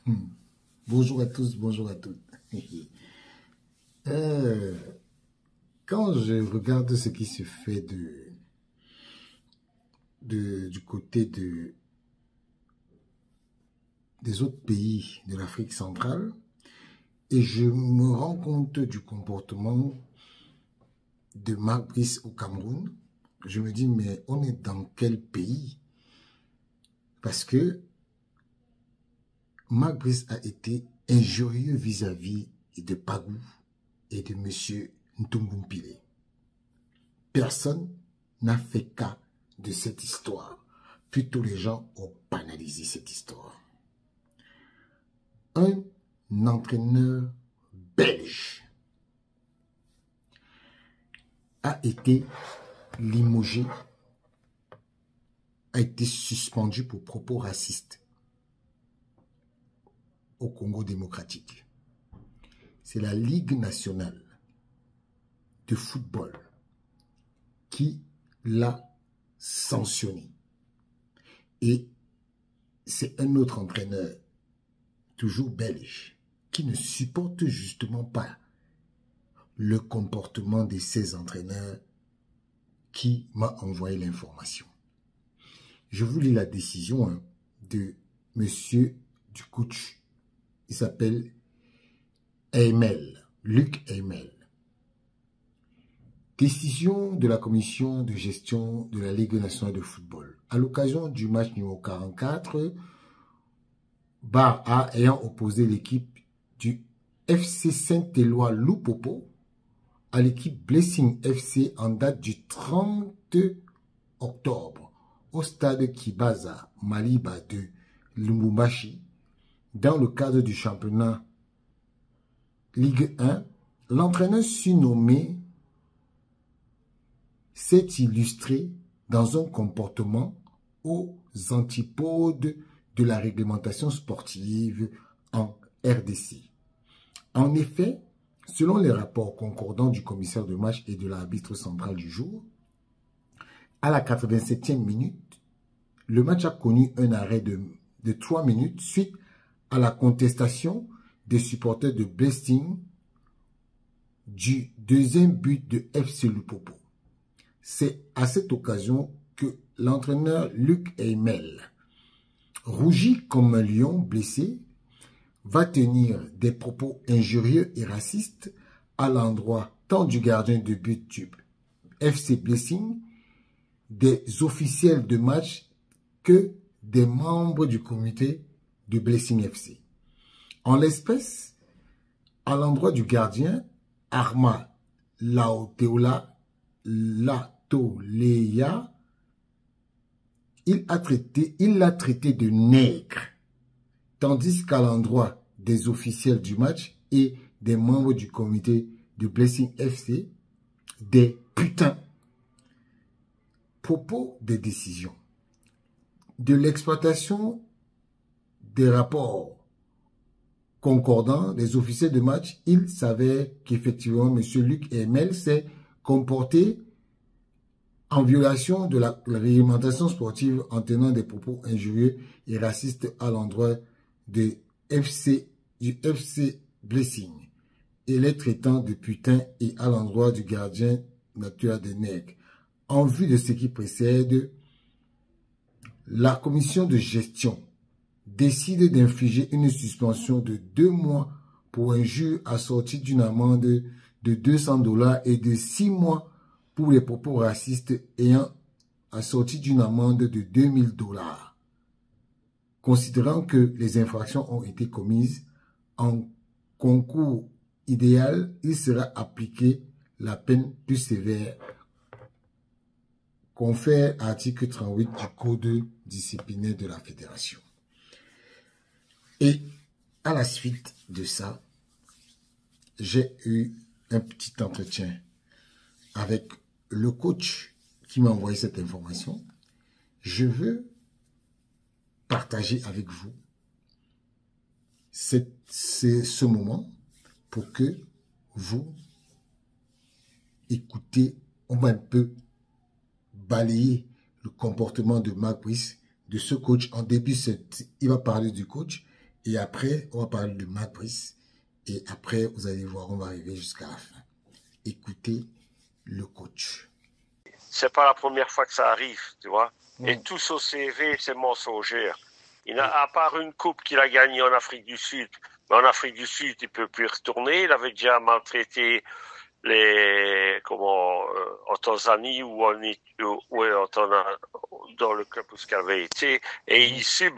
Hmm. Bonjour à tous, bonjour à toutes. Euh, Quand je regarde ce qui se fait du côté des autres pays de l'Afrique centrale, et je me rends compte du comportement de Marc Brice au Cameroun, je me dis, mais on est dans quel pays? Parce que Marc Brice a été injurieux vis-à-vis de Pagou et de M. Ntungumpile. Personne n'a fait cas de cette histoire. Plutôt les gens ont banalisé cette histoire. Un entraîneur belge a été limogé, a été suspendu pour propos racistes au Congo démocratique. C'est la Ligue nationale de football qui l'a sanctionné. Et c'est un autre entraîneur, toujours belge, qui ne supporte justement pas le comportement de ces entraîneurs qui m'a envoyé l'information. Je vous lis la décision de monsieur du coach. Il s'appelle Eymel, Luc Eymel. Décision de la commission de gestion de la Ligue nationale de football. À l'occasion du match numéro 44, Bar A ayant opposé l'équipe du FC Saint-Éloi Loupopo à l'équipe Blessing FC en date du 30 octobre au stade Kibaza Maliba de Lubumbashi dans le cadre du championnat Ligue 1, l'entraîneur surnommé s'est illustré dans un comportement aux antipodes de la réglementation sportive en RDC. En effet, selon les rapports concordants du commissaire de match et de l'arbitre central du jour, à la 87e minute, le match a connu un arrêt de 3 minutes suite à la contestation des supporters de Blessing du deuxième but de FC Lupopo. C'est à cette occasion que l'entraîneur Luc Eymel, rougi comme un lion blessé, va tenir des propos injurieux et racistes à l'endroit tant du gardien de but du FC Blessing, des officiels de match que des membres du comité de Blessing FC. En l'espèce, à l'endroit du gardien, Arma Laoteola Latoleya, il l'a traité de nègre, tandis qu'à l'endroit des officiels du match et des membres du comité de Blessing FC, des putains. Propos des décisions. De l'exploitation des rapports concordants des officiels de match, il s'avère qu'effectivement, M. Luc Eymel s'est comporté en violation de la réglementation sportive en tenant des propos injurieux et racistes à l'endroit du FC Blessing et les traitant de putain et à l'endroit du gardien naturel de nègre. En vue de ce qui précède, la commission de gestion décide d'infliger une suspension de 2 mois pour injure assortie d'une amende de $200 et de 6 mois pour les propos racistes ayant assorti d'une amende de $2000. Considérant que les infractions ont été commises, en concours idéal, il sera appliqué la peine plus sévère confère à l'article 38 du Code disciplinaire de la Fédération. Et à la suite de ça, j'ai eu un petit entretien avec le coach qui m'a envoyé cette information. Je veux partager avec vous ce moment pour que vous écoutez, on va un peu balayer le comportement de Marc Brice, de ce coach. En début, il va parler du coach Et après, on va parler de Marc Brice. Et après, vous allez voir, on va arriver jusqu'à la fin. Écoutez le coach. C'est pas la première fois que ça arrive, tu vois. Et tout son CV, c'est mensonger. Il n'a, à part une coupe qu'il a gagnée en Afrique du Sud, mais en Afrique du Sud, il peut plus y retourner. Il avait déjà maltraité en Tanzanie ou dans le club où il avait été. Et ici,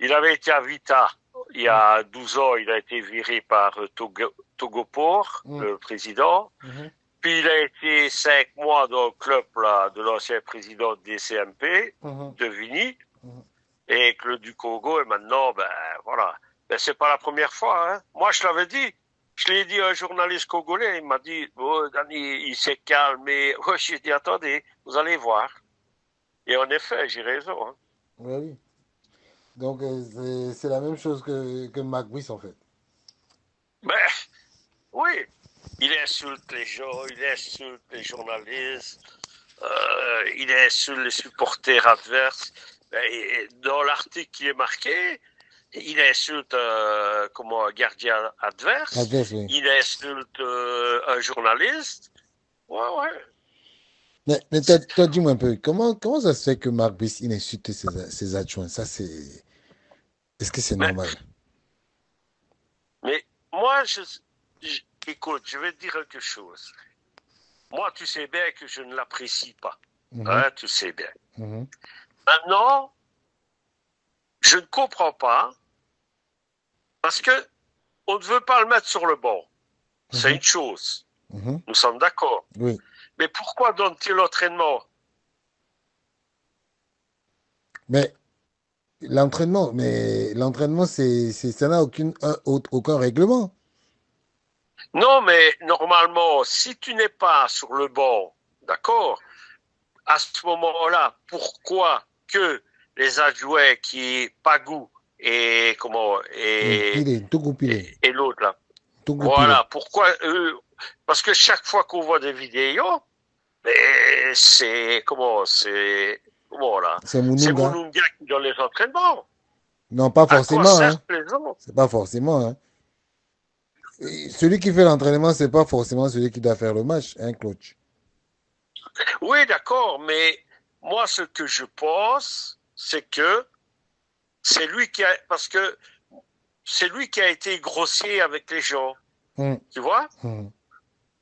il avait été à Vita. Il y a 12 ans, il a été viré par Togopor, le président. Puis il a été 5 mois dans le club là, de l'ancien président des CMP, de Vini, et Claude du Congo. Et maintenant, voilà. C'est pas la première fois. Hein. Moi, je l'avais dit. Je l'ai dit à un journaliste congolais. Il m'a dit, oh, Danny, il s'est calmé. Oh, j'ai dit, attendez, vous allez voir. Et en effet, j'ai raison. Hein. Oui. Donc, c'est la même chose que Marc Brice, en fait. Oui. Il insulte les gens, il insulte les journalistes, il insulte les supporters adverses. Dans l'article qui est marqué, il insulte un gardien adverse, Oui. Il insulte un journaliste. Ouais. Mais toi, dis-moi un peu, comment ça se fait que Marc Brice, il insulte ses adjoints? Ça, c'est... Est-ce que c'est normal? Mais moi, écoute, je vais te dire quelque chose. Moi, tu sais bien que je ne l'apprécie pas. Hein, tu sais bien. Maintenant, je ne comprends pas parce que on ne veut pas le mettre sur le banc. C'est une chose. Nous sommes d'accord. Oui. Mais pourquoi donne-t-il l'entraînement? Mais l'entraînement, ça n'a aucun règlement. Non, mais normalement, si tu n'es pas sur le banc, d'accord, à ce moment-là, pourquoi que les adjoints qui Pagou et et l'autre là, voilà, pourquoi eux? Parce que chaque fois qu'on voit des vidéos, c'est Mounouga qui donne les entraînements. Non, pas forcément. Hein. C'est pas forcément. Hein. Celui qui fait l'entraînement, c'est pas forcément celui qui doit faire le match, hein, coach. Oui, d'accord, mais moi, ce que je pense, c'est que c'est lui qui a été grossier avec les gens. Tu vois?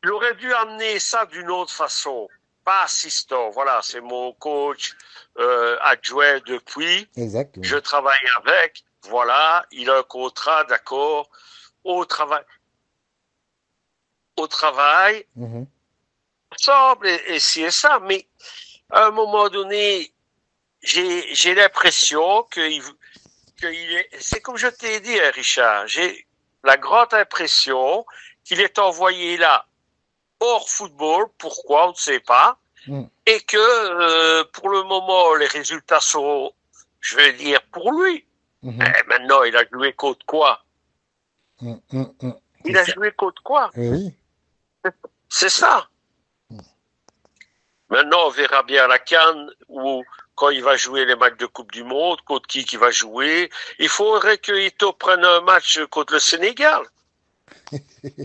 Il aurait dû amener ça d'une autre façon, pas assistant. Voilà, c'est mon coach adjoint depuis. Exactement. Je travaille avec. Voilà, il a un contrat, d'accord. Au travail. Ensemble, et c'est ça. Mais à un moment donné, j'ai l'impression c'est comme je t'ai dit, Richard, j'ai la grande impression qu'il est envoyé là hors football. Pourquoi, on ne sait pas. Et que pour le moment, les résultats sont, je vais dire, pour lui. Maintenant, il a joué contre quoi? Il a joué contre quoi? Oui. C'est ça. Maintenant, on verra bien à la CAN où quand il va jouer les matchs de Coupe du Monde, contre qui va jouer. Il faudrait que Ito prenne un match contre le Sénégal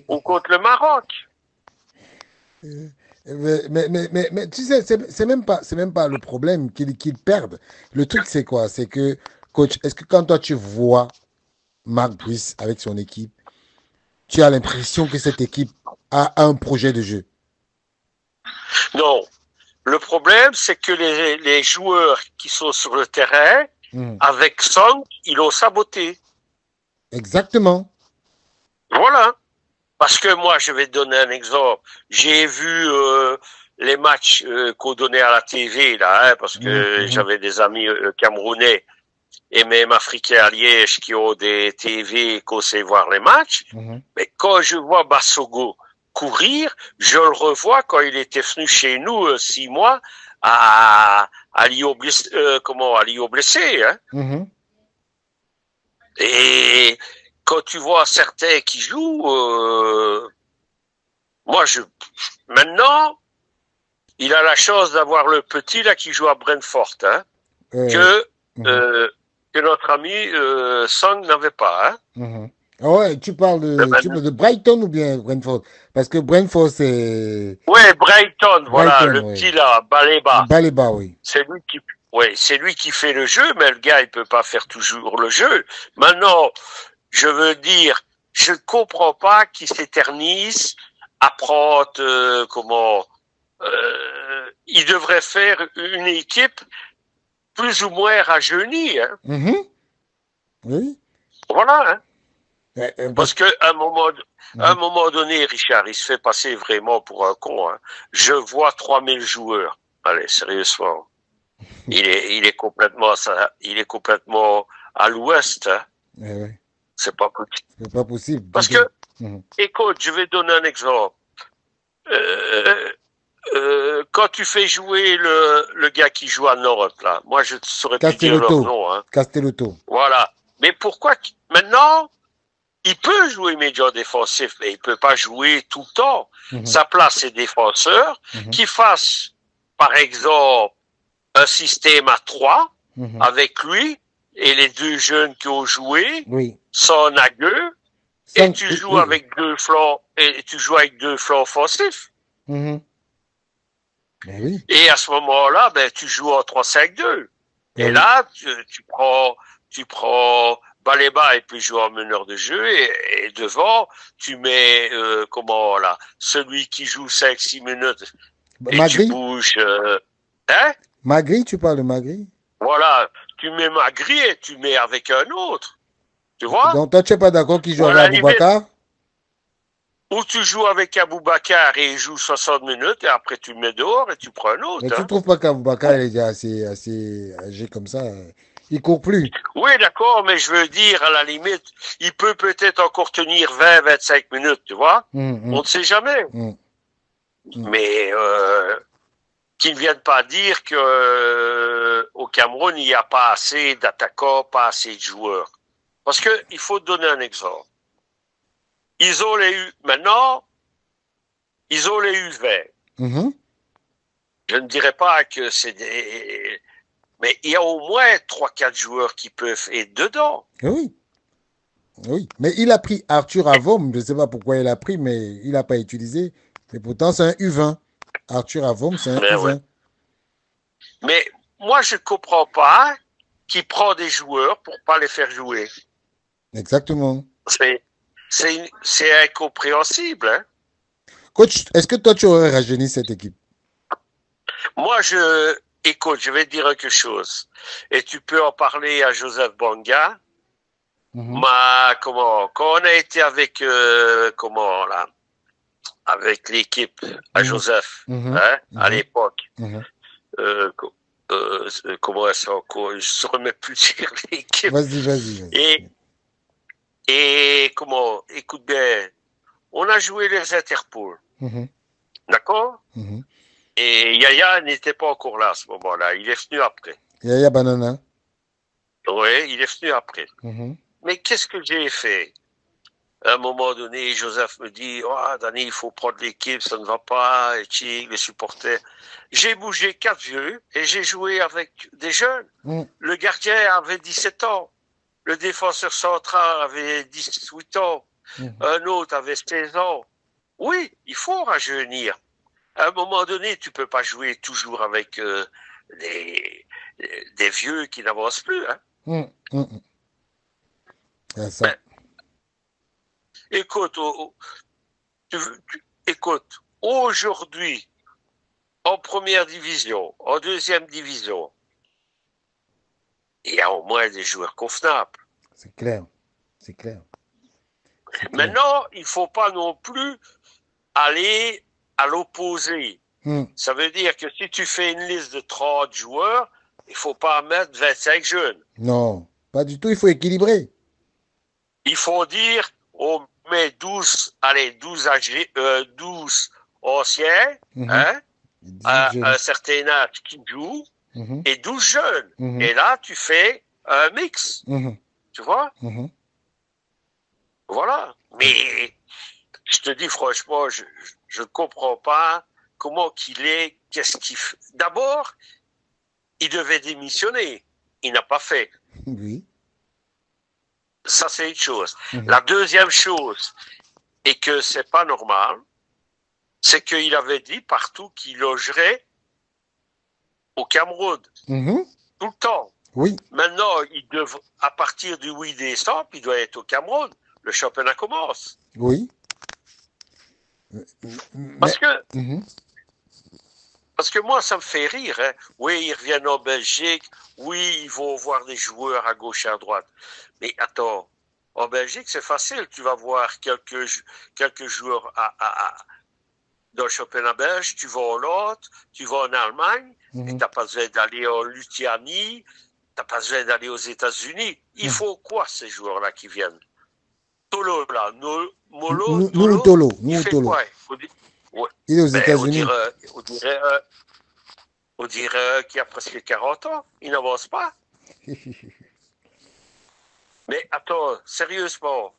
ou contre le Maroc. Mais tu sais, c'est même pas le problème qu'ils perdent. Le truc, c'est quoi? C'est que, coach, est-ce que quand toi tu vois Marc Brice avec son équipe, tu as l'impression que cette équipe a un projet de jeu? Non. Le problème, c'est que les joueurs qui sont sur le terrain, avec Song, ils l'ont saboté. Exactement. Voilà. Parce que moi, je vais te donner un exemple. J'ai vu les matchs qu'on donnait à la TV, là, parce que j'avais des amis camerounais et même africains à Liège qui ont des TV qu'on sait voir les matchs. Mais quand je vois Bassogo courir, je le revois quand il était venu chez nous 6 mois à Lyon blessé, hein. Et quand tu vois certains qui jouent, maintenant, il a la chance d'avoir le petit là qui joue à Brentford, hein, que notre ami Song n'avait pas. Hein. Ah ouais, tu parles de Brighton ou bien Brentford? Parce que Brentford, c'est... Oui, Brighton, voilà, Brighton, le oui. petit là, Baleba. Baleba, oui. C'est lui qui fait le jeu, mais le gars, il peut pas faire toujours le jeu. Maintenant, je veux dire, je ne comprends pas qu'il s'éternise à prendre, il devrait faire une équipe plus ou moins rajeunie. Hein. Oui. Voilà. Hein. Parce qu'à un moment donné, Richard, il se fait passer vraiment pour un con. Hein. Je vois 3000 joueurs. Allez, sérieusement. Il est complètement à l'ouest. Hein. Oui. C'est pas possible. C'est pas possible. Parce que, écoute, je vais donner un exemple. Quand tu fais jouer le gars qui joue à Nantes, là, moi je ne saurais plus dire leur nom. Hein. Castellotto. Voilà. Mais pourquoi maintenant, il peut jouer médian défensif, mais il peut pas jouer tout le temps. Sa place, c'est défenseur qui fasse, par exemple, un système à 3 avec lui et les deux jeunes qui ont joué, sans Nagueux, et tu joues avec deux flancs offensifs. Et à ce moment-là, ben, tu joues en 3-5-2. Et là, tu prends Baleba et puis jouer en meneur de jeu et devant, tu mets, celui qui joue 5-6 minutes et Magri? tu bouges, hein? Magri, tu parles de Magri? Voilà. Tu mets Magri et tu mets avec un autre. Tu vois? Donc, toi, tu n'es pas d'accord qu'il joue avec Aboubacar? Ou tu joues avec Aboubacar et il joue 60 minutes et après tu le mets dehors et tu prends un autre. Mais tu ne trouves pas qu'Aboubacar est déjà assez âgé comme ça? Il court plus. Oui, d'accord, mais je veux dire, à la limite, il peut peut-être encore tenir 20-25 minutes, tu vois? On ne sait jamais. Mais qu'ils ne viennent pas dire que au Cameroun, il n'y a pas assez d'attaquants, pas assez de joueurs. Parce que il faut donner un exemple. Ils ont les maintenant, ils ont les U20. Je ne dirais pas que c'est des... Mais il y a au moins 3-4 joueurs qui peuvent être dedans. Oui. Oui. Mais il a pris Arthur Avom. Je ne sais pas pourquoi il a pris, mais il n'a pas utilisé. Mais pourtant, c'est un U20. Arthur Avom, c'est un U20. Ouais. Mais moi, je ne comprends pas qu'il prend des joueurs pour ne pas les faire jouer. Exactement. C'est incompréhensible. Hein? Coach, est-ce que toi, tu aurais rajeuni cette équipe? Moi, écoute, je vais te dire quelque chose. Et tu peux en parler à Joseph Bonga. Quand on a été avec, avec l'équipe à Joseph, à l'époque, comment est-ce encore? Je ne saurais même plus dire l'équipe. Vas-y. Et écoute bien, on a joué les Interpol. D'accord? Et Yaya n'était pas encore là à ce moment-là. Il est venu après. Yaya Banana? Oui, il est venu après. Mais qu'est-ce que j'ai fait? À un moment donné, Joseph me dit, Danny, il faut prendre l'équipe, ça ne va pas, et les supporters. J'ai bougé 4 vieux et j'ai joué avec des jeunes. Le gardien avait 17 ans. Le défenseur central avait 18 ans. Un autre avait 16 ans. Oui, il faut rajeunir. À un moment donné, tu peux pas jouer toujours avec des vieux qui n'avancent plus. Hein. Ça. Écoute, écoute, aujourd'hui, en première division, en deuxième division, il y a au moins des joueurs convenables. C'est clair. Maintenant, il ne faut pas non plus aller à l'opposé. Ça veut dire que si tu fais une liste de 30 joueurs, il ne faut pas mettre 25 jeunes. Non, pas du tout, il faut équilibrer. Il faut dire, on met 12 anciens, à un certain âge qui jouent, et 12 jeunes. Et là, tu fais un mix. Tu vois? Voilà. Mais je te dis franchement, je ne comprends pas comment qu'il est, qu'est-ce qu'il fait. D'abord, il devait démissionner. Il n'a pas fait. Oui. Ça, c'est une chose. La deuxième chose, et que c'est pas normal, c'est qu'il avait dit partout qu'il logerait au Cameroun. Tout le temps. Oui. Maintenant, à partir du 8 décembre, il doit être au Cameroun. Le championnat commence. Oui. Parce que moi, ça me fait rire. Hein. Oui, ils reviennent en Belgique. Oui, ils vont voir des joueurs à gauche et à droite. Mais attends, en Belgique, c'est facile. Tu vas voir quelques joueurs dans le championnat belge. Tu vas en Hollande, tu vas en Allemagne. Et tu n'as pas besoin d'aller en Lituanie. Tu n'as pas besoin d'aller aux États-Unis. Il faut quoi, ces joueurs-là qui viennent? Tolo, là. Tolo. Il fait quoi? Ouais. Il est aux États-Unis. On dirait qu'il a presque 40 ans. Il n'avance pas. Mais attends, sérieusement.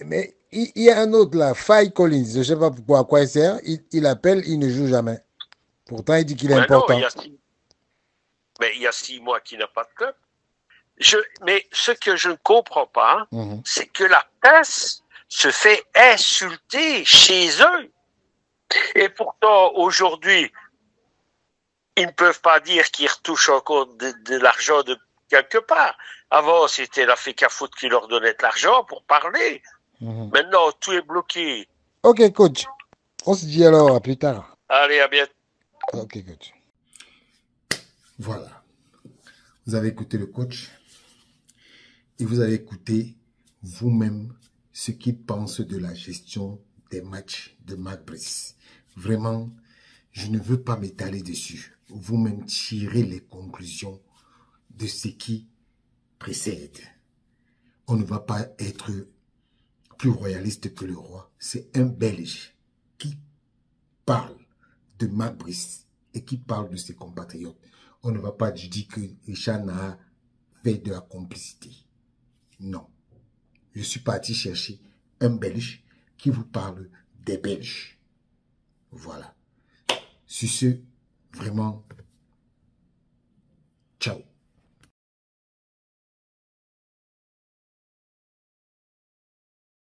Mais il y a un autre là, Faye Collins. Je ne sais pas pourquoi, à quoi il sert. Il appelle, il ne joue jamais. Pourtant, il dit qu'il est important. Mais il y a 6 mois qu'il n'a pas de club. Mais ce que je ne comprends pas, c'est que la presse se fait insulter chez eux. Et pourtant, aujourd'hui, ils ne peuvent pas dire qu'ils retouchent encore de l'argent de quelque part. Avant, c'était la FECAFOOT qui leur donnait de l'argent pour parler. Maintenant, tout est bloqué. Ok, coach. On se dit alors à plus tard. Allez, à bientôt. Ok, coach. Voilà. Vous avez écouté le coach et vous avez écouté vous-même ce qu'il pense de la gestion des matchs de Marc Brice. Vraiment, je ne veux pas m'étaler dessus. Vous-même tirez les conclusions de ce qui précède. On ne va pas être plus royaliste que le roi. C'est un Belge qui parle de Marc Brice et qui parle de ses compatriotes. On ne va pas dire que Richard n'a fait de la complicité. Non. Je suis parti chercher un Belge qui vous parle des Belges. Voilà. Sur ce, vraiment,